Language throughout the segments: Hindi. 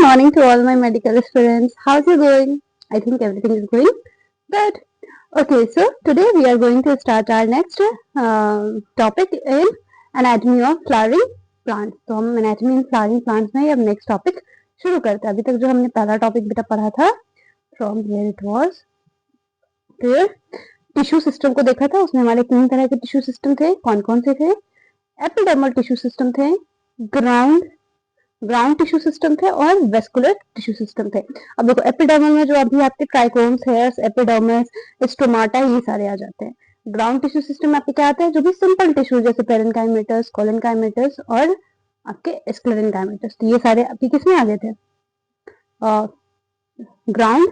morning to all my medical students. How's it going? I think everything is going good. Okay, so today we are going to start our next topic in anatomy of flowering plants. तो हम anatomy in flowering plants में अब next topic शुरू करते हैं. अभी तक जो हमने पहला topic बेटा पढ़ा था from where it was, फिर टिश्यू सिस्टम को देखा था. उसमें हमारे 3 तरह के टिश्यू सिस्टम थे. कौन कौन से थे? एपिडर्मल टिश्यू सिस्टम थे, ग्राउंड टिश्यू सिस्टम थे और वेस्कुलर टिश्यू सिस्टम थे. अब देखो एपिडर्मल में जो अभी आपके ट्राइकोम्स, हेयर्स, एपिडर्मिस, स्टोमाटा ये सारे आ जाते हैं. ग्राउंड टिश्यू सिस्टम में आपके क्या आते हैं? जो भी सिंपल टिश्यू जैसे पेरेन्काइमेटस, कोलेनकाइमेटस और आपके स्क्लेरेनकाइमेटस. तो ये सारे आपके किसमें आ गए थे? Ground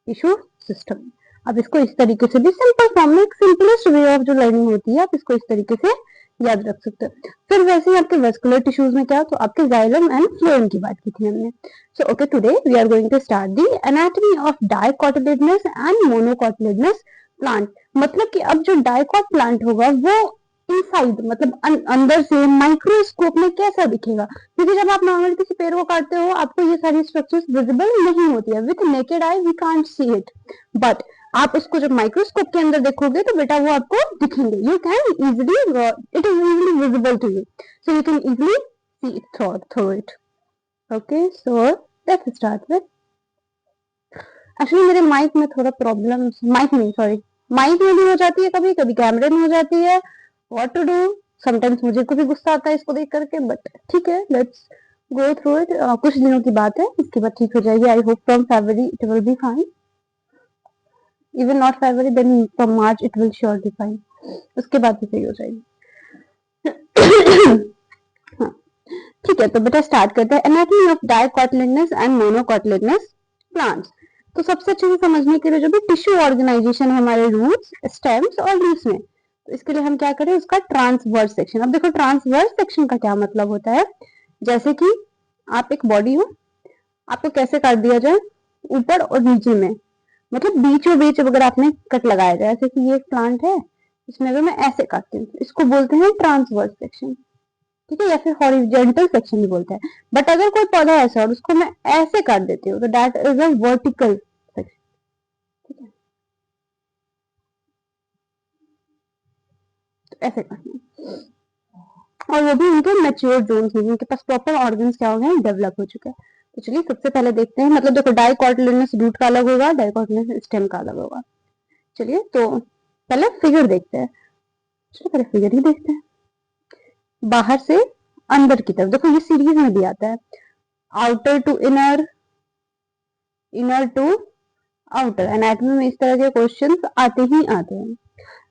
tissue system. अब इसको इस तरीके से भी सिंपल फॉर्म में, सिंपलेस्ट वे ऑफ जो लर्निंग होती है, आप इसको इस तरीके से याद रख सकते हो. फिर वैसे ही आपके वेस्कुलर टिश्यूज में क्या, तो आपके जाइलम एंड फ्लोएम की बात की थी हमने. So okay, today we are going to start the anatomy of dicotyledonous and monocotyledonous plant. मतलब कि अब जो डाइकोट प्लांट होगा वो इनसाइड मतलब अंदर से माइक्रोस्कोप में कैसा दिखेगा, क्योंकि जब आप नॉर्मल किसी पेड़ को काटते हो आपको ये सारी स्ट्रक्चर्स विजिबल नहीं होती है. With naked eye we can't see it, but आप उसको जब माइक्रोस्कोप के अंदर देखोगे तो बेटा वो आपको दिखेंगे. You can easily, it is easily visible to you, so you can easily see it through it. Okay, so let's start with. Actually मेरे माइक में थोड़ा प्रॉब्लम, माइक में भी हो जाती है, कभी कभी कैमरे में हो जाती है. व्हाट टू डू, समटाइम्स मुझे को भी गुस्सा आता है इसको देख करके, बट ठीक है, लेट्स गो थ्रू इट. कुछ दिनों की बात है, इसके बाद ठीक हो जाएगी. I hope from February it will be fine. Even not February, then from March it will surely fine. उसके बाद भी सही हो जाएगी. हाँ, ठीक है. तो बेटा स्टार्ट करते हैं. Anatomy of dicotyledonous and monocotyledonous plants. तो सबसे अच्छे से समझने के लिए जो भी टिश्यू ऑर्गेनाइजेशन है हमारे रूट्स, स्टेम्स और लीव्स में, तो इसके लिए हम क्या करें, उसका ट्रांसवर्स सेक्शन. अब देखो ट्रांसवर्स सेक्शन का क्या मतलब होता है. जैसे कि आप एक बॉडी हो, आपको कैसे काट दिया जाए, ऊपर और नीचे में, मतलब बीचों बीच अगर आपने कट लगाया जाए, जैसे कि ये एक प्लांट है, इसमें अगर मैं ऐसे काटती हूँ, इसको बोलते हैं ट्रांसवर्स सेक्शन. ठीक है, या फिर हॉरिजॉन्टल सेक्शन भी बोलते हैं. बट अगर कोई पौधा ऐसा और उसको मैं ऐसे काट देती हूँ तो that is a vertical section. ठीक है, तो ऐसे काटना. और वो भी उनके मैच्योर जोन में, उनके पास प्रॉपर ऑर्गन्स क्या हो गए, डेवलप हो चुके हैं. तो चलिए सबसे पहले देखते हैं. मतलब देखो डाइकोटिलेडनस रूट का अलग होगा, डाइकोटिलेडनस स्टेम का अलग होगा. चलिए तो पहले फिगर देखते हैं. चलो पहले फिगर ही देखते हैं. बाहर से अंदर की तरफ देखो, ये सीरीज में भी आता है, outer to inner, inner to outer. Anatomy में इस तरह के क्वेश्चंस आते ही आते हैं.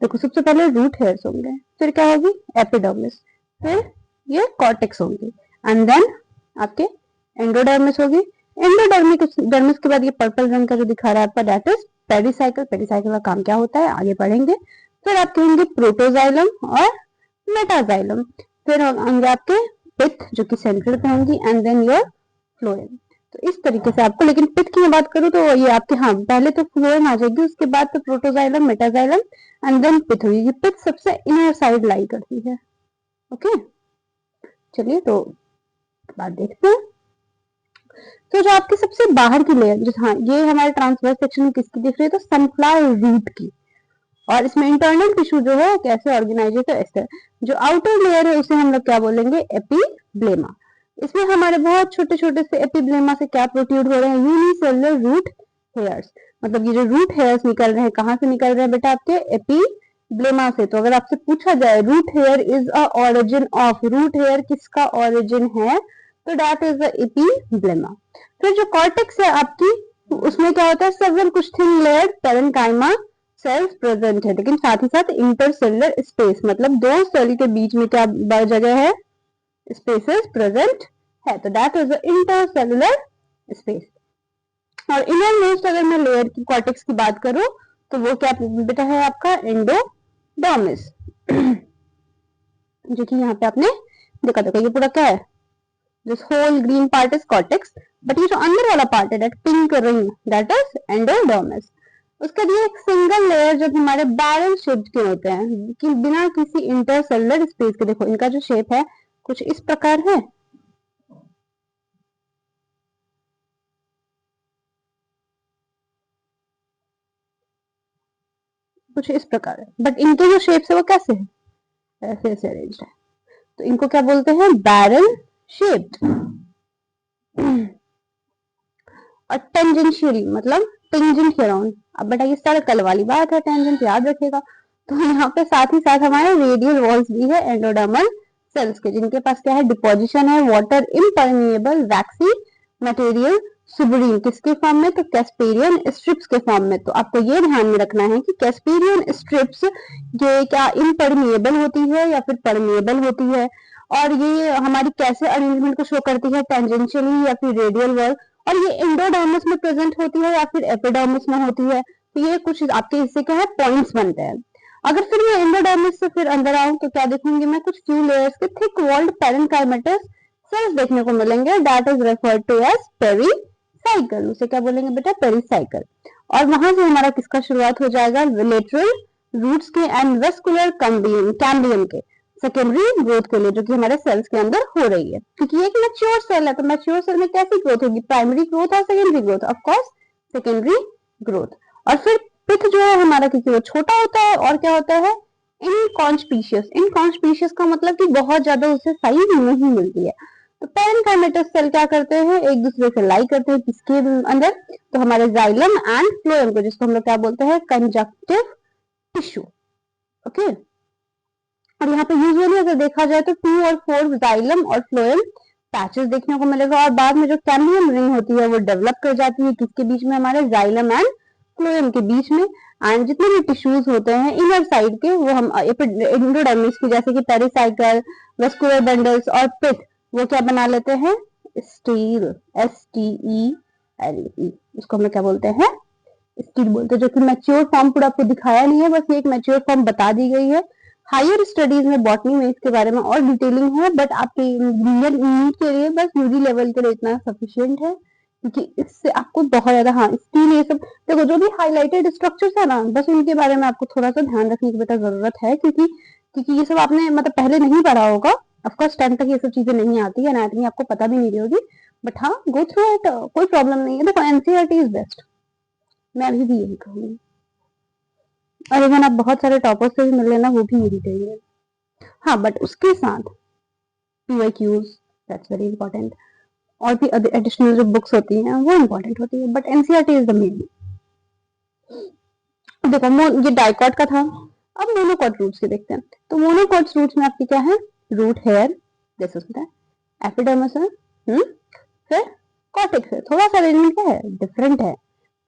देखो सबसे पहले रूट हेयर्स होंगे, फिर क्या होगी, एपिडर्मिस, फिर ये कॉर्टेक्स होंगी, एंड देन आपके एंडोडर्मिस होगी. एंडोडर्मिस के बाद ये पर्पल रंग का जो दिखा रहा है आपका, दैट इज पेरिसाइकिल. पेरिसाइकिल का काम क्या होता है आगे पढ़ेंगे. फिर आप कहेंगे प्रोटोजाइलम और मेटाजाइलम. फिर होंगे आपके पिथ जो कि सेंट्रल पे होंगी, एंड देन योर फ्लोएम. तो इस तरीके से आपको, लेकिन पिथ की मैं बात करूं तो ये आपके, हाँ पहले तो फ्लोएम आ जाएगी, उसके बाद तो प्रोटोजाइलम, मेटाजाइलम एंड देन पिथ होगी. पिथ सबसे इनर साइड लाई करती है. ओके, चलिए तो बात देखते हैं. तो जो आपकी सबसे बाहर की लेयर, जो हाँ ये हमारे ट्रांसवर्स सेक्शन में किसकी दिख रही है, तो सनफ्लावर रूट की. और इसमें इंटरनल टिश्यू जो है कैसे ऑर्गेनाइज है, ऐसे. जो आउटर लेयर है उसे हम लोग क्या बोलेंगे, एपिब्लेमा. इसमें हमारे बहुत छोटे छोटे से एपिब्लेमा से क्या प्रोट्यूड हो रहे हैं, यूनिसेलुलर रूट हेयर्स. मतलब ये जो रूट हेयर्स निकल रहे हैं, कहाँ से निकल रहे हैं बेटा, आपके एपिब्लेमा से. तो अगर आपसे पूछा जाए root hair is a origin of, root hair किसका ऑरिजिन है, तो दैट इज द एपिब्लेमा. फिर जो कॉर्टेक्स है आपकी, उसमें क्या होता है, सेवरल कुछ thin layer parenchyma cells present है, लेकिन साथ ही साथ इंटरसेलुलर स्पेस, मतलब दो सेल के बीच में क्या जगह है, स्पेसेस प्रेजेंट है. तो दैट इज इंटरसेलुलर स्पेस. और इनर मोस्ट अगर मैं लेयर की कॉर्टेक्स की बात करूं तो वो क्या बेटा है आपका, एंडोडर्मिस. जो कि यहाँ पे आपने देखा, देखो ये पूरा क्या है, this whole green part is cortex, but ये जो अंदर वाला पार्ट है, that pink ring, that is endodermis. उसके लिए एक सिंगल लेयर जो हमारे बैरल शेप के होते हैं, कि बिना किसी इंटरसेलुलर स्पेस के. देखो इनका जो शेप है कुछ इस प्रकार है. कुछ इस प्रकार है, बट इनके जो शेप्स है वो कैसे है, ऐसे ऐसे अरेंज है, तो इनको क्या बोलते हैं, बैरल शेप्ड। और टेंजेंशियली मतलब टेंजेंट के अराउंड। अब बेटा ये सर्कल वाली बात है, टेंजेंट याद रखेगा। तो यहाँ पे साथ ही साथ हमारे रेडियल वॉल्स भी है एंडोडर्मल सेल्स के, जिनके पास क्या है, डिपोजिशन है वाटर इम्परमिएबल वैक्सी मटेरियल सुबरीन, किसके फॉर्म में, तो कैस्पेरियन स्ट्रिप्स के फॉर्म में। तो आपको ये ध्यान में रखना है कि कैस्पेरियन स्ट्रिप्स ये क्या इम्परमिएबल होती है या फिर परमिएबल होती है, और ये हमारी कैसे अरेंजमेंट को शो करती है, टेंजेंशियली या फिर रेडियल वॉल, और ये एंडोडर्मिस में प्रेजेंट होती है या फिर एपिडर्मिस में होती है। तो ये कुछ आपके इससे क्या है, पॉइंट्स बनते हैं। अगर फिर मैं एंडोडर्मिस से फिर अंदर आऊं तो क्या देखूंगी मैं, कुछ फ्यू लेयर्स के थिक वॉल्ड पेरेन्काइमेटस सेल्स देखने को मिलेंगे, that is referred to as pericycle. उसे क्या बोलेंगे बेटा, पेरीसाइकल। और वहां से हमारा किसका शुरुआत हो जाएगा, लेटरल रूट्स के एंड वेस्कुलर कैम्बियम के सेकेंडरी ग्रोथ के लिए, जो कि हमारे सेल्स के अंदर हो रही है, क्योंकि ये एक मैच्योर सेल है। तो मैच्योर सेल में कैसी ग्रोथ होगी, प्राइमरी ग्रोथ और secondary growth, of course secondary growth. और फिर पिथ जो है हमारा, क्योंकि वो छोटा होता है, और क्या होता है, इनकॉन्स्पीशियस। इनकॉन्स्पीशियस का मतलब कि बहुत ज्यादा उसे साइज नहीं मिलती है। तो पेरेन्काइमेटस सेल क्या करते हैं, एक दूसरे से लाई करते हैं, किसके अंदर, तो हमारे जाइलम एंड फ्लोएम को, जिसको हम लोग क्या बोलते हैं, कंजक्टिव टिश्यू। ओके, और यहाँ पे यूजुअली अगर देखा जाए तो 2 और 4 जाइलम और फ्लोएम पैचेस देखने को मिलेगा, और बाद में जो कैम्बियम रिंग होती है वो डेवलप कर जाती है, किसके बीच में, हमारे जाइलम एंड फ्लोएम के बीच में। एंड जितने भी टिश्यूज होते हैं इनर साइड के, वो हम एंडोडर्मिस की, जैसे कि पेरिसाइकल, वेस्कुलर बंडल्स और पिथ, वो क्या बना लेते हैं, स्टील, STELE, इसको हम क्या बोलते हैं, स्टील बोलते हैं, जो कि मैच्योर फॉर्म पूरा आपको दिखाया नहीं है, बस ये एक मैच्योर फॉर्म बता दी गई है। हायर स्टडीज में बॉटनी में इसके बारे में और डिटेलिंग है, बट आपके नीट के लिए बस यूजी लेवल के लिए इतना सफिशिएंट है, क्योंकि इससे आपको बहुत ज्यादा, हाँ स्टील ये सब देखो, जो भी हाईलाइटेड स्ट्रक्चर्स है ना, बस इनके बारे में आपको थोड़ा सा ध्यान रखने की बेटा जरूरत है, क्योंकि ये सब आपने मतलब पहले नहीं पढ़ा होगा। ऑफकोर्स 10 तक ये सब चीजें नहीं आती है, एनाटॉमी आपको पता भी नहीं होगी, बट हाँ गो थ्रू इट, कोई प्रॉब्लम नहीं है। देखो एनसीईआरटी इज बेस्ट, मैं अभी भी यही कहूंगी, और इवन आप बहुत सारे टॉपर्स से भी मिल लेना, वो भी यही कहेंगे। हाँ बट उसके साथ PYQs, दैट्स वेरी इंपॉर्टेंट, और भी एडिशनल जो बुक्स होती हैं वो इंपॉर्टेंट होती है, but NCERT is the main. देखो ये डाइकॉट का था, अब मोनोकॉट रूट्स के देखते हैं। तो मोनोकॉट रूट्स में आपकी क्या है, रूट हेयर जैसे उसमें है, एपिडर्मिस है, फिर कॉर्टेक्स है, थोड़ा सा अरेंजमेंट क्या है, डिफरेंट है।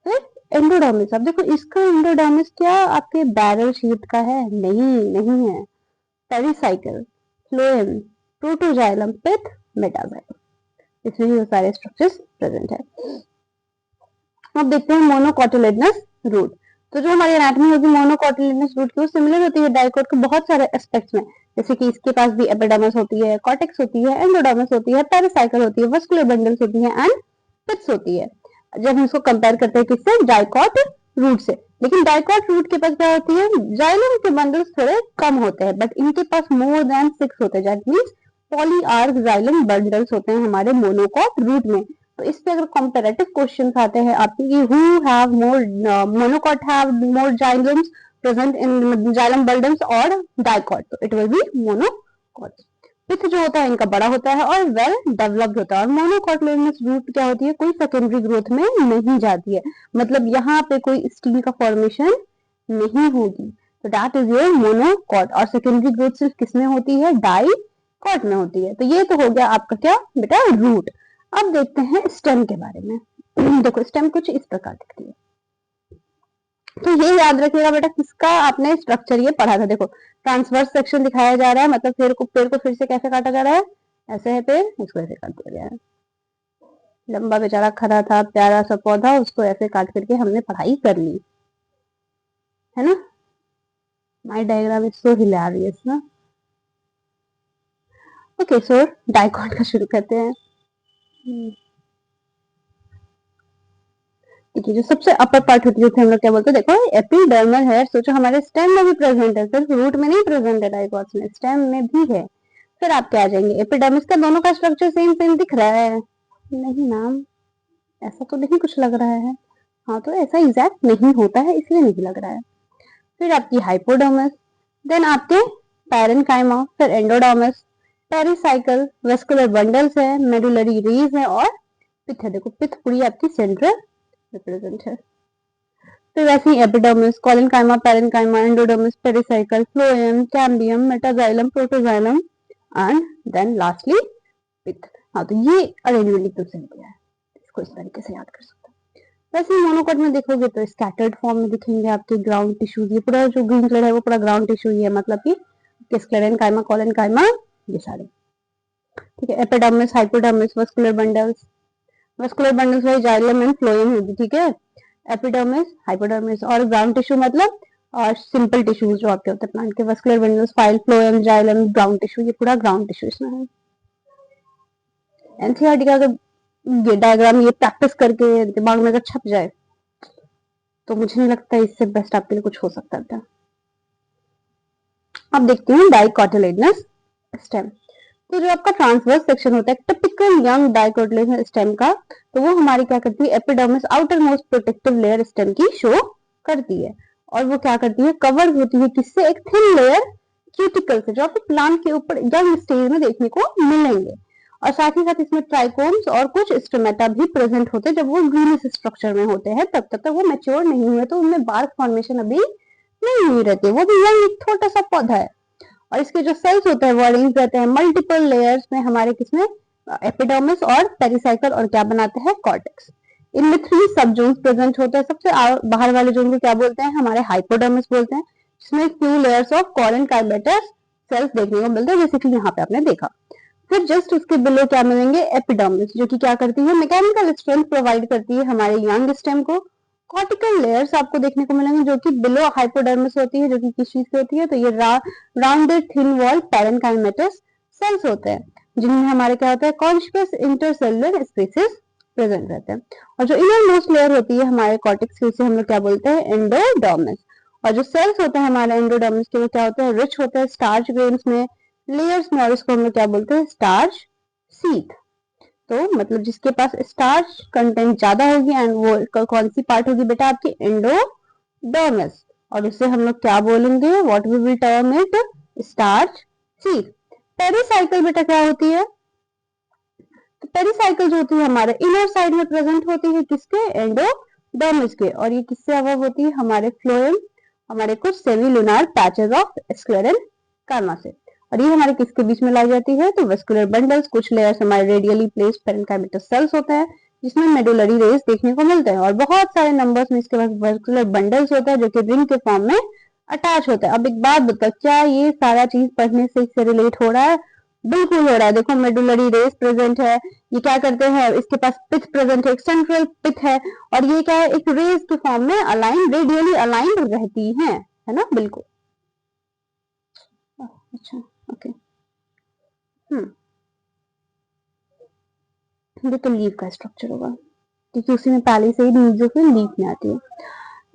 फिर एंडोडर्मिस, अब देखो इसका एंडोडर्मिस क्या आपके बैरल शेप का है, नहीं नहीं है, पेरिसाइकल, फ्लोएम, प्रोटोजाइलम, पिथ, मेटाजाइलम, इसमें ये सारे स्ट्रक्चर्स प्रेजेंट है। अब देखते हैं मोनोकॉटिलेडनस रूट। तो जो हमारी एनाटॉमी होगी मोनोकॉटिलेडनस रूट की, वो सिमिलर होती है डाइकोट के बहुत सारे एस्पेक्ट्स में, जैसे कि इसके पास भी एपिडर्मिस होती है, कॉर्टेक्स होती है, एंडोडर्मिस होती है, पेरिसाइकल होती है, वस्कुलर बंडल्स होती है एंड पिथ्स होती है, जब हम इसको कंपेयर करते हैं किससे, डाइकोट रूट से। लेकिन डाइकोट रूट के पास क्या होती है, जाइलम के बंडल्स थोड़े कम होते हैं, बट इनके पास मोर देन 6 होते हैं, that means polyarch xylem bundles होते हैं हमारे मोनोकॉट रूट में। तो इस पे अगर कंपैरेटिव क्वेश्चंस आते हैं आपके कि who have more, monocot have more xylems present in xylem bundles और डाइकॉट, तो it will be monocot. Pith जो होता है इनका बड़ा होता है और वेल डेवलप्ड होता है, और मोनोकॉटिलेडनस रूट क्या होती है, कोई सेकेंडरी ग्रोथ में नहीं जाती है, मतलब यहाँ पे कोई स्टील का फॉर्मेशन नहीं होगी, तो दैट इज योर मोनोकॉट। और सेकेंडरी ग्रोथ सिर्फ किसमें होती है, डाइकॉट में होती है। तो ये तो हो गया आपका क्या बेटा, रूट। अब देखते हैं स्टेम के बारे में। देखो स्टेम कुछ इस प्रकार दिखती है, तो ये याद रखिएगा बेटा, किसका आपने स्ट्रक्चर ये पढ़ा था। देखो ट्रांसवर्स सेक्शन दिखाया जा रहा है, मतलब पेड़ को फिर से कैसे काटा जा रहा है, ऐसे है पेड़, इसको ऐसे काट दिया गया है, लंबा बेचारा खड़ा था प्यारा सा पौधा, उसको ऐसे काट करके हमने पढ़ाई कर ली है ना। My diagram is so hilarious ना। ओके सो डाइकॉट का शुरू करते हैं। देखिए जो सबसे अपर पार्ट होती है हम लोग क्या बोलते हैं, देखो एपिडर्मल हेयर, सोचो हमारे स्टेम में भी प्रेजेंट है, सिर्फ रूट में नहीं प्रेजेंट है डाइकॉट्स में, स्टेम में भी है। फिर आप क्या आ जाएंगे, एपिडर्मिस का दोनों का स्ट्रक्चर सेम सेम दिख रहा है, नहीं मैम ऐसा तो नहीं कुछ लग रहा है, हाँ तो ऐसा एग्जैक्ट नहीं होता है इसलिए नहीं लग रहा है। फिर आपकी हाइपोडर्मिस, देन आपके पैरेन्काइमा, फिर एंडोडर्मिस, पेरिसाइकल, वेस्कुलर बंडल्स है, मेडुलरी रेज है और पिथ है। देखो पिथ पूरी आपकी सेंट्रल रिप्रेजेंट है। फिर वैसे ही epidermis, collenchyma, parenchyma, endodermis, pericycle, phloem, cambium, metaxylem, protoxylem and then lastly pith. हाँ तो ये अरेंजमेंट एकदम सही दिया है, इसको इस तरीके से याद कर सकते हैं। वैसे ही मोनोकोट में देखोगे तो स्कैटर्ड फॉर्म में दिखेंगे आपके ग्राउंड टिश्यूज। ये पूरा जो ग्रीन कलर है वो पूरा ग्राउंड टिश्यू ही है, मतलब कि स्क्लेरेनकाइमा, कोलेनकाइमा, ये सारे। ठीक है, epidermis, hypodermis, vascular bundles, vascular bundles वही जाइलम एंड फ्लोएम होगी। ठीक है, एपिडर्मिस, हाइपोडर्मिस और ग्राउंड टिश्यू मतलब और सिंपल टिश्यूज जो आपके होते हैं प्लांट के, vascular bundles, file, phloem, xylem, ground tissue, ये पूरा ग्राउंड टिश्यू इसमें है। एनसीईआरटी का अगर ये डायग्राम ये प्रैक्टिस करके दिमाग में अगर छप जाए तो मुझे नहीं लगता इससे बेस्ट आपके लिए कुछ हो सकता था। अब देखते हैं डाइकोटिलेडनस स्टेम। तो जो आपका ट्रांसवर्स सेक्शन होता है टिपिकल यंग डाइकोटिलेडनस स्टेम का, तो वो हमारी क्या करती है, epidermis outer most protective layer stem की शो करती है। और वो क्या करती है, कवर होती है किससे, एक थिन लेयर क्यूटिकल से, जो आपको प्लांट के ऊपर यंग स्टेज में देखने को मिलेंगे। और साथ ही साथ इसमें ट्राइकोम्स और कुछ स्टोमेटा भी प्रेजेंट होते हैं। जब वो ग्रीनिश स्ट्रक्चर में होते हैं तब तक वो मैच्योर नहीं हुए, तो उनमें बार्क फॉर्मेशन अभी नहीं हुई रहती है, वो भी यंग एक छोटा सा पौधा है। और इसके जो सेल्स होते हैं वो अरेंज रहते हैं मल्टीपल लेयर्स में हमारे किसमें, एपिडर्मिस और पेरिसाइकल, और क्या बनाते हैं, कॉर्टेक्स। इनमें 3 सब जोन्स प्रेजेंट होते हैं। सबसे बाहर वाले जोन को क्या बोलते हैं, हमारे हाइपोडर्मिस बोलते हैं, जिसमें फ्यू लेयर्स ऑफ कोलेनकाइमेटस सेल्स देखने को मिलते हैं, जैसे कि यहाँ पे आपने देखा। फिर जस्ट उसके बिलो क्या मिलेंगे, एपिडर्मिस, जो कि क्या करती है, मैकेनिकल स्ट्रेंथ प्रोवाइड करती है हमारे यंग स्टेम को। कॉर्टिकल लेयर्स आपको देखने को मिलेंगे जो कि बिलो हाइपोडर्मिस होती है, जो कि किस चीज से होती है, तो ये rounded thin wall parenchymatous sales होते हैं, जिनमें हमारे क्या होता है, कॉन्स्पियस इंटरसेलुलर स्पेसेस प्रेजेंट रहते हैं। और जो इनर मोस्ट लेयर होती है हमारे कॉर्टेक्स की, उसे हम लोग क्या बोलते हैं, एंडोडर्मिस। और जो सेल्स होते हैं हमारे एंडोडर्मिस के, वो क्या होते हैं, रिच होते हैं स्टार्च ग्रेन्स में, लेयर्स में, और इसको हम लोग क्या बोलते हैं, स्टार्च सीथ। तो मतलब जिसके पास स्टार्च कंटेंट ज्यादा होगी, एंड वो कौन सी पार्ट होगी बेटा, आपकी एंडोडर्मिस। और उसे हम लोग क्या बोलेंगे, what we will term it, starch sheath. Pericycle बेटा क्या होती है, तो पेरिसाइकिल जो होती है हमारे इनर साइड में प्रेजेंट होती है, किसके, एंडोडर्मिस के। और ये किससे अबव होती है, हमारे फ्लोएम, हमारे कुछ सेमिलुनार पैचेस ऑफ स्क्लेरेनकाइमा से। और ये हमारे किसके बीच में लाई जाती है, तो वेस्कुलर बंडल्स, कुछ लेयर्स हमारे रेडियली प्लेस्ड पैरेन्काइमेटस सेल्स होते हैं, जिसमें मेडुलरी रेस देखने को मिलते हैं। और बहुत सारे नंबर्स में इसके पास वेस्कुलर बंडल्स होते हैं, जो कि रिंग के फॉर्म में अटैच होता है। अब एक बात बताओ, क्या ये सारा चीज पढ़ने से इससे रिलेट हो रहा है, बिल्कुल हो रहा है। देखो मेडुलरी रेस प्रेजेंट है, ये क्या करते हैं, इसके पास पिथ प्रेजेंट है, एक सेंट्रल पिथ है, और ये क्या है, एक रेस के फॉर्म में अलाइन, रेडियली अलाइन रहती है ना, बिल्कुल। अच्छा ओके, ये तो लीफ का स्ट्रक्चर होगा, क्योंकि उसी में पहले से ही लीफ जो फिर लीफ में आती है।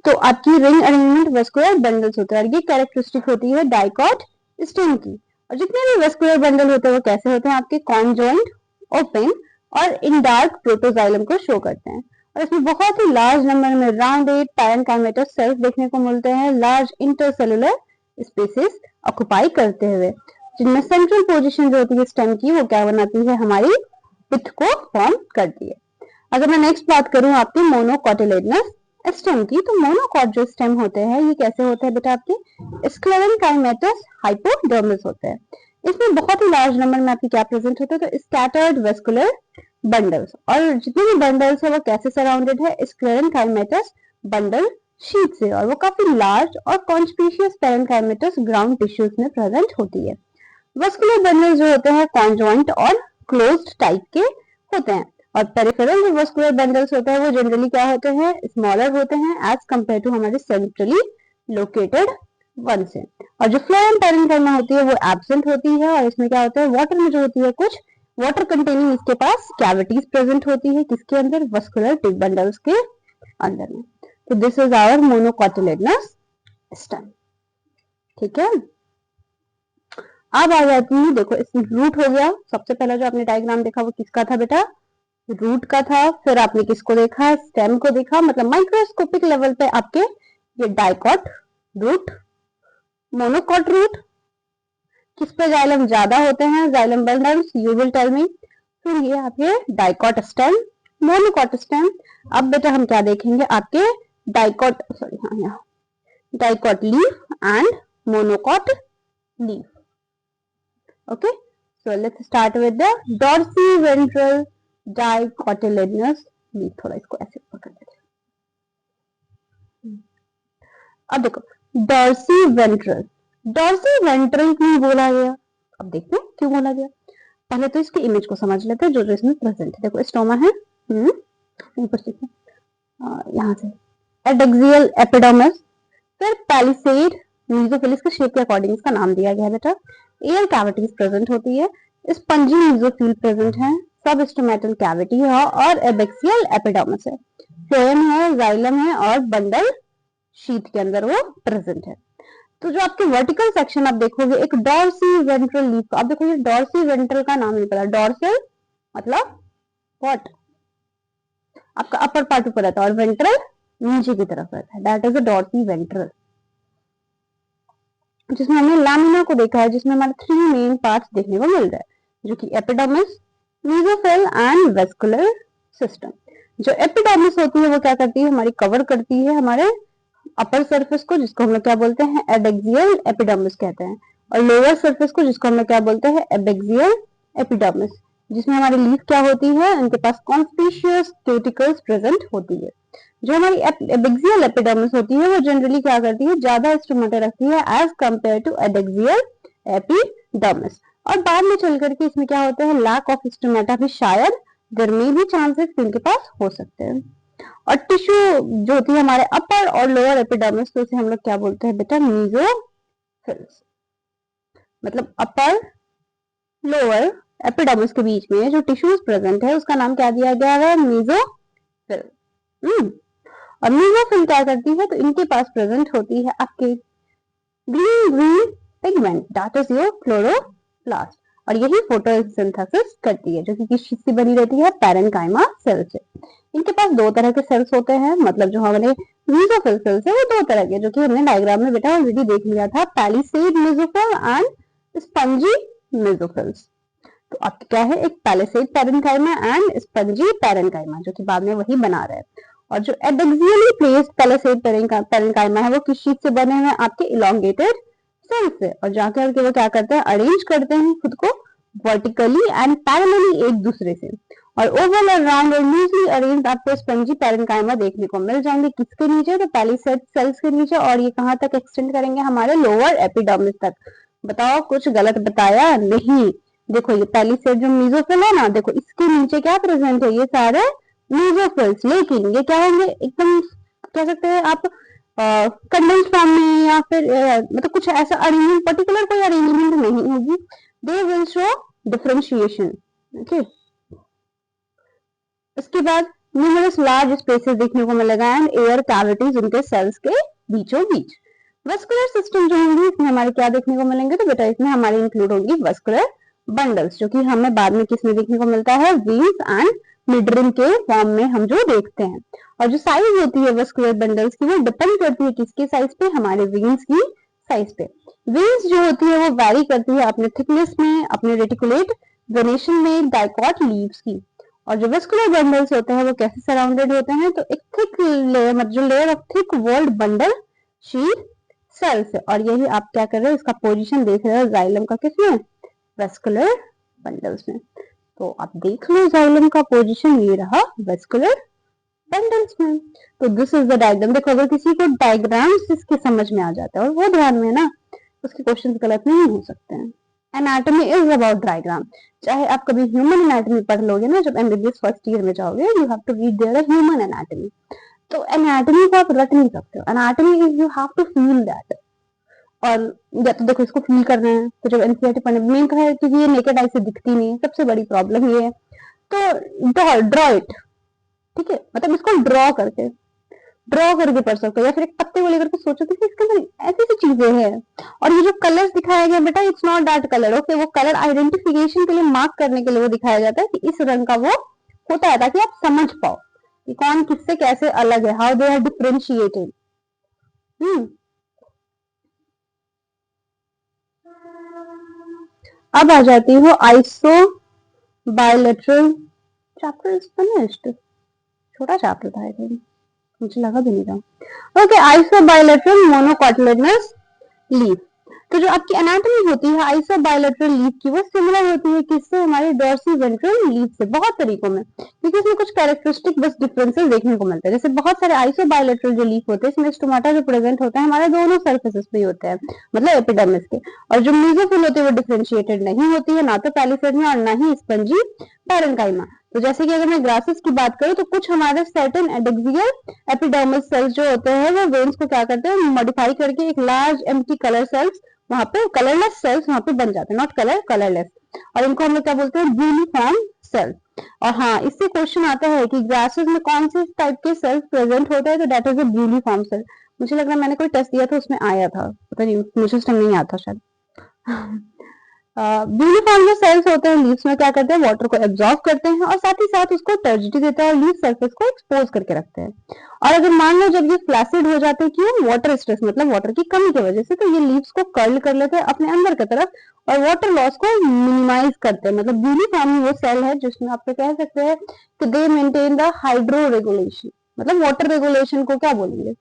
तो आपकी रिंग अरेंजमेंट वेस्कुलर बंडल्स होते हैं, और ये कैरेक्टरिस्टिक होती है डाइकॉट स्टेम की। और जितने भी वेस्कुलर बंडल होते हैं वो कैसे होते हैं, आपके कॉन्जॉइंट, ओपन और इन डार्क प्रोटोजाइलम को शो करते हैं। और इसमें बहुत ही लार्ज नंबर में राउंडेड पैरेन्काइमेटस सेल्स देखने को मिलते हैं, लार्ज इंटरसेलुलर स्पेसेस ऑक्युपाई करते हुए, जिनमें सेंट्रल पोजीशन जो होती है स्टेम की, वो क्या बनाती है, हमारी पिथ को फॉर्म करती है। अगर मैं नेक्स्ट बात करूं आपके मोनोकोटिलेडनस स्टेम की, तो मोनोकॉट जो स्टेम होते हैं ये कैसे होते हैं बेटा, आपके स्क्लेरेनकाइमेटस हाइपोडर्मिस होते हैं। इसमें बहुत ही लार्ज नंबर में आपकी क्या प्रेजेंट होते हैं, तो स्कैटर्ड वेस्कुलर बंडल्स। और जितने भी बंडल्स है वो कैसे सराउंडेड है, स्क्लेरेनकाइमेटस बंडल शीट से, और वो काफी लार्ज और कॉन्स्पिशियस पैरेन्काइमेटस ग्राउंड टिश्यूज में प्रेजेंट होती है। वेस्कुलर बंडल जो होते हैं कॉन्जॉइंट और क्लोज्ड टाइप के होते हैं। और पेरिफेरल जो वेस्कुलर बंडल्स होते हैं वो जनरली क्या होते हैं, स्मॉलर होते हैं एज कंपेयर टू हमारे सेंट्रली लोकेटेड वन से। और जो फ्लोएम पैरेन्काइमा होती है वो एब्सेंट होती है, और इसमें क्या होता है, वाटर में जो होती है कुछ वाटर कंटेनिंग इसके पास कैविटीज प्रेजेंट होती है, किसके अंदर, वेस्कुलर टिप बंडल्स के अंदर में। तो दिस इज आवर मोनोकोटिलेडनस स्टेम। ठीक है, अब आ जाती है, देखो इसमें रूट हो गया, सबसे पहला जो आपने डायग्राम देखा वो किसका था बेटा, रूट का था। फिर आपने किसको देखा, स्टेम को देखा, मतलब माइक्रोस्कोपिक लेवल पे आपके ये डाइकॉट रूट, मोनोकॉट रूट, किस पे जाइलम ज्यादा होते हैं, xylem bundles, you will tell me. फिर ये आपके डाइकॉट स्टेम, मोनोकॉट स्टेम। अब बेटा हम क्या देखेंगे, आपके डाइकॉट, सॉरी हाँ यहाँ dicot leaf and monocot leaf. Okay, so let's start with the dorsiventral dicotyledonous leaf। थोड़ा इसको ऐसे पकड़ लेते हैं। अब देखो डॉर्सीवेंट्रल, डॉर्सीवेंट्रल क्यों बोला गया, अब देखते हैं क्यों बोला गया। पहले तो इसकी इमेज को समझ लेते हैं जो जो इसमें प्रेजेंट है। देखो स्टोमा है, ऊपर से यहाँ से एडेक्सियल एपिडर्मिस, फिर पैलिसेड मीजोफिल, के शेप के अकॉर्डिंग इसका नाम दिया गया है बेटा। एयर कैविटीज प्रेजेंट होती है, स्पंजी मीजोफिल प्रेजेंट है, सब स्टोमेटल कैविटी है और एबेक्सियल एपिडर्मिस है, फ्लोएम है, जाइलम है और बंडल शीथ के अंदर वो प्रेजेंट है। तो जो आपके वर्टिकल सेक्शन आप देखोगे एक डॉर्सीवेंट्रल लीफ, आप देखोगे डॉर्सीवेंट्रल का नाम नहीं पता, डॉर्सल मतलब व्हाट, आपका अपर पार्ट ऊपर रहता है और वेंट्रल नीचे की तरफ रहता है, दैट इज अ डॉर्सीवेंट्रल। जिसमें हमने लैमिना को देखा है, जिसमें हमारे 3 मेन पार्ट्स देखने को मिल रहा है, जो कि epidermis, mesophyll and vascular system. जो एपिडर्मिस होती है वो क्या करती है, हमारी कवर करती है हमारे अपर सरफेस को, जिसको हम लोग क्या बोलते हैं एडेक्सियल एपिडर्मिस कहते हैं, और लोअर सरफेस को जिसको हम लोग क्या बोलते हैं एबेक्सियल एपिडर्मिस, जिसमें हमारी लीफ क्या होती है, उनके पास कॉन्स्पिशियस क्यूटिकल्स प्रेजेंट होती है। जो हमारी एबेक्सियल एपिडर्मिस होती है वो जनरली क्या करती है, ज्यादा स्टोमेटा रखती है as compare to adaxial epidermis, और बाद में चल करके इसमें क्या होता है, लैक ऑफ स्टोमेटा भी शायद देयर में भी चांसेस इनके पास हो सकते हैं। और टिश्यू जो होती है हमारे अपर और लोअर एपिडर्मिस, तो इसे हम लोग क्या बोलते हैं बेटा मीजोफिल्स, मतलब अपर लोअर एपिडर्मिस के बीच में जो टिश्यूज प्रेजेंट है उसका नाम क्या दिया गया है, मीजोफिल। और मीजोफिल क्या करती है, तो इनके पास प्रेजेंट होती है आपके green green pigment, that is your chloroplast, और यही फोटोसिंथेसिस करती है, जो कि किस चीज से बनी रहती है, पैरेन्काइमा सेल से। इनके पास 2 तरह के सेल्स होते हैं, मतलब जो हमारे मीजोफिल सेल्स है वो 2 तरह के, जो कि हमने डायग्राम में बेटा ऑलरेडी देख लिया था, पैलिसेड मेसोफिल एंड स्पंजी मेसोफिल्स। तो आपके क्या है, एक palisade parenchyma and spongy parenchyma, जो कि बाद में वही बना रहे हैं। और जो एडेक्सियली प्लेस्ड पैलिसेड पैरेन्काइमा है वो किस चीज से बने हुए हैं, आपके इलोंगेटेड सेल्स से, और जाकर के वो क्या करते हैं, अरेंज करते हैं खुद को वर्टिकली एंड पैरेलली एक दूसरे से, और ओवल और राउंड और लूजली अरेंज्ड आपको स्पंजी पैरेन्काइमा देखने को मिल जाएंगे, किसके नीचे, तो पैलिसेड सेल्स के नीचे, और ये कहां तक एक्सटेंड करेंगे, हमारे लोअर एपिडर्मिस तक। बताओ कुछ गलत बताया नहीं। देखो ये पैलिसेड जो मेसोफिल है ना, देखो इसके नीचे क्या प्रेजेंट है, ये सारे मेसोफिल्स, लेकिन ये क्या होंगे, एकदम कह सकते हैं आप कंडेंस फॉर्म में, या फिर मतलब कुछ ऐसा अरेंजमेंट, पर्टिकुलर कोई अरेंजमेंट नहीं होगी, they will show differentiation. Okay, इसके बाद न्यूमरस लार्ज स्पेसेस देखने को मिलेगा एंड एयर कैविटीज उनके सेल्स के बीचों बीच। वस्कुलर सिस्टम जो होंगे इसमें हमारे क्या देखने को मिलेंगे, तो बेटा इसमें हमारे इंक्लूड होंगी वस्कुलर बंडल्स, जो कि हमें बाद में किसमें देखने को मिलता है, वीन्स एंड मिडरिम के फॉर्म में हम जो देखते हैं। और जो साइज होती है वस्कुलर बंडल्स की वो डिपेंड करती है किसके साइज पे, हमारे वीन्स की साइज पे। वीन्स जो होती है वो वैरी करती है अपने थिकनेस में, अपने रेटिकुलेट वेनेशन में, डाइकॉट लीव्स की। और जो वेस्कुलर बंडल्स होते हैं वो कैसे सराउंडेड होते हैं, तो एक थिक लेयर, मतलब जो layer of thick walled bundle sheath cells है, और यही आप क्या कर रहे हो, इसका पोजीशन देख रहे हो जाइलम का किसमें, वेस्कुलर बंडल्स में। तो आप देख लो जाइलम का पोजीशन ये रहा वेस्कुलर बंडल्स में। तो दिस इज द डायग्राम। देखो अगर किसी को डायग्राम इसके समझ में आ जाता है और वो ध्यान में ना, उसके क्वेश्चंस गलत नहीं हो सकते हैं। Anatomy is about diagram. चाहे आप कभी ह्यूमन एनाटॉमी पढ़ लोगे ना, जब एमबीबीएस फर्स्ट ईयर में जाओगे, you have to read their human anatomy. तो एनाटॉमी को आप रट नहीं सकते हो, anatomy is you have to feel that. और या तो देखो इसको फील करना है, तो जब एनसीईआरटी पढ़ने मेन तो है क्योंकि ये नेकेड आई से दिखती नहीं है, सबसे बड़ी प्रॉब्लम ये है। तो ड्रॉ इट, ठीक है, मतलब इसको ड्रॉ करके पढ़ सकते हो, या फिर एक पत्ते को लेकर के सोचो कि इसके अंदर ऐसी सी चीजें हैं। और ये जो कलर्स दिखाया गया बेटा, it's not that colour, okay, वो कलर आइडेंटिफिकेशन के लिए, मार्क करने के लिए वो दिखाया जाता है कि इस रंग का वो होता है, ताकि आप समझ पाओ कि कौन किससे कैसे अलग है, हाउ दे आर डिफरेंशिएटेड। अब आ जाती हूँ isobilateral, chapter is finished, छोटा चैप्टर था आई थिंक, मुझे लगा भी नहीं था। Okay, isobilateral monocotyledonous leaf. तो जो आपकी एनाटॉमी होती है आइसो बायोलेटरल लीफ की, वो सिमिलर होती है किससे, हमारे डॉर्सी वेंट्रल लीफ से, बहुत तरीकों में, क्योंकि इसमें कुछ कैरेक्टरिस्टिक बस डिफरेंसेस देखने को मिलते हैं। जैसे बहुत सारे आइसो बायोलेटरल जो लीफ होते हैं, इसमें स्टोमाटा जो प्रेजेंट होता है हमारे दोनों सर्फेसेस पे ही होते हैं, मतलब एपिडर्मिस के। और जो मेसोफिल होती है वो डिफरेंशिएटेड नहीं होती है, ना तो पैलिसेड में और ना ही स्पंजी पैरेन्काइमा। तो जैसे कि अगर मैं ग्रासेस की बात करूं तो कुछ हमारे सर्टेन एडेक्सियल एपिडर्मल सेल्स जो होते हैं वो वेन्स को क्या करते हैं, मॉडिफाई करके एक लार्ज एम्प्टी कलर सेल्स वहां पे, कलरलेस सेल्स वहां पे बन जाते हैं, नॉट कलर, कलरलेस, और इनको हम लोग क्या बोलते हैं, ब्यूलिफॉर्म सेल्स। और हाँ, इससे क्वेश्चन आता है कि ग्रासेस में कौन से टाइप के सेल्स प्रेजेंट होते हैं, तो दैट इज अ ब्यूलिफॉर्म सेल। मुझे लग रहा है मैंने कोई टेस्ट दिया था उसमें आया था, पता नहीं मुझे उस टाइम नहीं आता शायद। ब्यूलिफॉर्म जो सेल्स होते हैं लीव्स में क्या करते हैं, वाटर को एब्जॉर्ब करते हैं और साथ ही साथ उसको टर्जिटी देते हैं और लीफ सरफेस को एक्सपोज करके रखते हैं। और अगर मान लो जब ये फ्लैसिड हो जाते हैं, क्यों, वाटर स्ट्रेस मतलब वाटर की कमी की वजह से, तो ये लीव्स को कर्ल कर लेते हैं अपने अंदर की तरफ और वाटर लॉस को मिनिमाइज करते हैं। मतलब ब्यूलिफॉर्म वो सेल है जिसमें आप तो कह सकते हैं कि दे मेंटेन द हाइड्रो रेगुलेशन, मतलब वाटर रेगुलेशन को क्या बोलेंगे।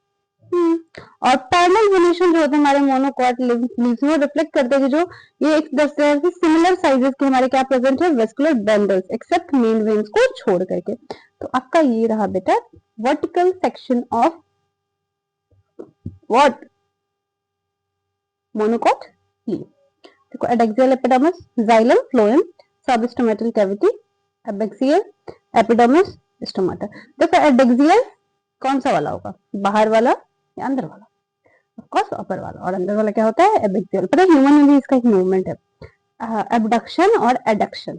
और पैरेलल वेनेशन जो होते हैं हमारे मोनोकॉट लीव्स में, रिफ्लेक्ट करते हैं कि जो ये एक तरह से सिमिलर साइजेस के हमारे क्या प्रेजेंट है, vascular bundles, except main veins को छोड़ करके। तो आपका ये रहा बेटा vertical section of what, monocot leaf. देखो, adaxial epidermis, xylem, phloem, substomatal cavity, abaxial epidermis, stomata. देखो एडेक्सियल कौन सा वाला होगा, बाहर वाला या अंदर वाला, ऑफ कोर्स अपर वाला। और अंदर वाला क्या होता है, एबैक्सियल। पता है ह्यूमन में भी इसका एक मूवमेंट है, एबडक्शन और एडक्शन।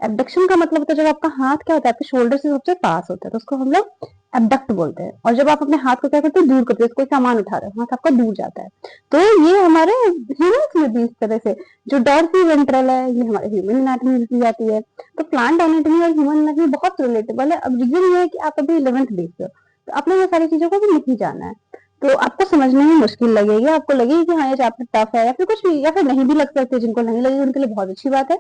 एबडक्शन का मतलब होता है जब आपका हाथ क्या होता है, आपके शोल्डर से सबसे पास होता है, तो उसको हम लोग एबडक्ट बोलते हैं। और जब आप अपने हाथ को क्या करते हैं, दूर करते हैं, कोई सामान उठा रहे हो, हाथ आपका दूर जाता है। तो ये हमारे ह्यूमंस में भी इस तरह से जो डॉर्सी वेंट्रल है, ये हमारे ह्यूमन एनाटॉमी में भी जाती है। तो प्लांट एनाटॉमी और ह्यूमन एनाटॉमी बहुत रिलेटेबल है। अब रीजन ये है कि आप अभी 11th बेस हो, तो आपने ये सारी चीजों को भी लिख ही जाना है। तो आपको समझने में मुश्किल लगेगी, आपको लगेगी कि हाँ ये चैप्टर टफ है या फिर कुछ भी, या फिर नहीं भी लग सकते, जिनको नहीं लगेगी उनके लिए बहुत अच्छी बात है।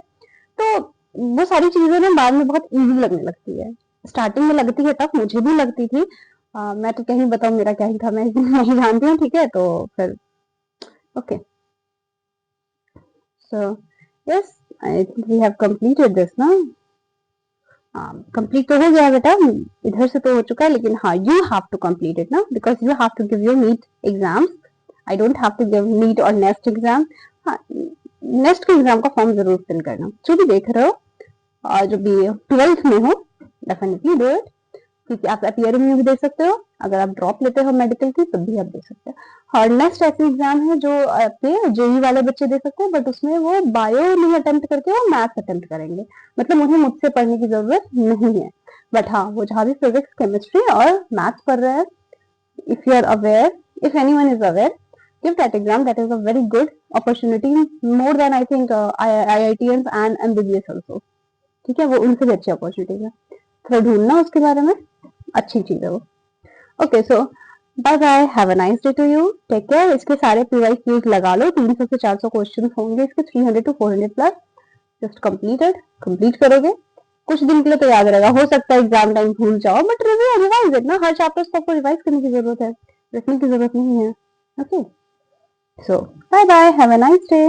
तो वो सारी चीजें ना बाद में बहुत इजी लगने लगती है, स्टार्टिंग में लगती है टफ, मुझे भी लगती थी। मैं तो क्या ही बताऊं मेरा क्या ही था, मैं नहीं जानती हूँ, ठीक है। तो फिर okay, so yes, I think we have completed this ना। कंप्लीट तो हो गया बेटा, इधर से तो हो चुका है, लेकिन हाँ you have to complete it ना, because you have to give your NEET exams. I don't have to give NEET और नेक्स्ट एग्जाम। हाँ, नेक्स्ट के एग्जाम का फॉर्म जरूर फिल करना, जो भी देख रहे हो और जो भी 12th में हो, डेफिनेटली डू इट, क्योंकि आप अपीयरिंग में भी दे सकते हो, अगर आप ड्रॉप लेते हो मेडिकल की तब भी आप दे सकते हो। और नेक्स्ट ऐसे एग्जाम है जो आपके जेई वाले बच्चे दे सकते हैं, बट उसमें वो बायो नहीं अटेम्प्ट करके वो मैथ्स अटेम्प्ट करेंगे, मतलब उन्हें मुझसे पढ़ने की जरूरत नहीं है। बट हाँ, वो जहाँ भी फिजिक्स, केमिस्ट्री और मैथ्स पढ़ रहे हैं, if you are aware, if anyone is aware, give that exam. That is a very good opportunity, more than I think IITians and MBBS also. ठीक है, वो उनसे भी अच्छी अपॉर्चुनिटी है, थोड़ा ढूंढना उसके बारे में, अच्छी चीज है वो। Okay, so bye bye, have a nice day to you, take care. इसके सारे पीवाई क्यूज लगा लो, 300 से 400 क्वेश्चन होंगे इसके, 300 to 400 plus. Just completed, complete करोगे कुछ दिन के लिए तो याद रहेगा, हो सकता है एग्जाम टाइम भूल जाओ, बट रिवाइज इट ना, हर चैप्टर्स को आपको रिवाइज करने की जरूरत है, रखने की जरूरत नहीं है। Okay, so bye bye, have a nice day.